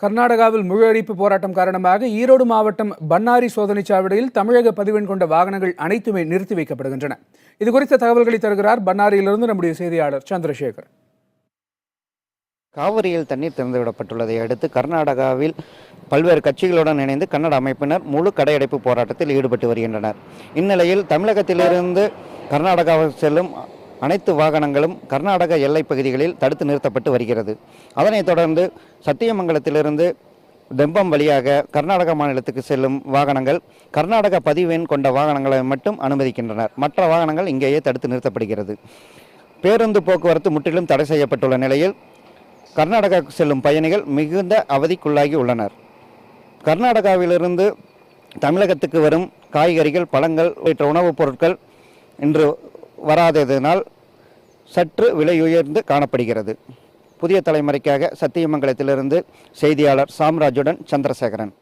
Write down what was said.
கர்நாடகாவில் முழு அடைப்பு போராட்டம் காரணமாக ஈரோடு மாவட்டம் பன்னாரி சோதனைச் சாவடியில் தமிழக பதிவெண் கொண்ட வாகனங்கள் அனைத்துமே நிறுத்தி வைக்கப்படுகின்றன. இதுகுறித்த தகவல்களை தருகிறார் பன்னாரியிலிருந்து நம்முடைய செய்தியாளர் சந்திரசேகர். காவிரியில் தண்ணீர் திறந்துவிடப்பட்டுள்ளதை அடுத்து கர்நாடகாவில் பல்வேறு கட்சிகளுடன் இணைந்து கன்னட அமைப்பினர் முழு கடையடைப்பு போராட்டத்தில் ஈடுபட்டு வருகின்றனர். இந்நிலையில் தமிழகத்திலிருந்து கர்நாடகாவில் செல்லும் அனைத்து வாகனங்களும் கர்நாடக எல்லைப் பகுதிகளில் தடுத்து நிறுத்தப்பட்டு வருகிறது. அதனைத் தொடர்ந்து சத்தியமங்கலத்திலிருந்து தெம்பம் வழியாக கர்நாடக மாநிலத்துக்கு செல்லும் வாகனங்கள் கர்நாடக பதிவெண் கொண்ட வாகனங்களை மட்டும் அனுமதிக்கின்றனர். மற்ற வாகனங்கள் இங்கேயே தடுத்து நிறுத்தப்படுகிறது. பேருந்து போக்குவரத்து முற்றிலும் தடை செய்யப்பட்டுள்ள நிலையில் கர்நாடகா செல்லும் பயணிகள் மிகுந்த அவதிக்குள்ளாகி உள்ளனர். கர்நாடகாவிலிருந்து தமிழகத்துக்கு வரும் காய்கறிகள், பழங்கள் உள்ளிட்ட உணவுப் பொருட்கள் இன்று வராததினால் சற்று விலை உயர்ந்து காணப்படுகிறது. புதிய தலைமுறைக்காக சத்தியமங்கலத்திலிருந்து செய்தியாளர் சாம்ராஜுடன் சந்திரசேகரன்.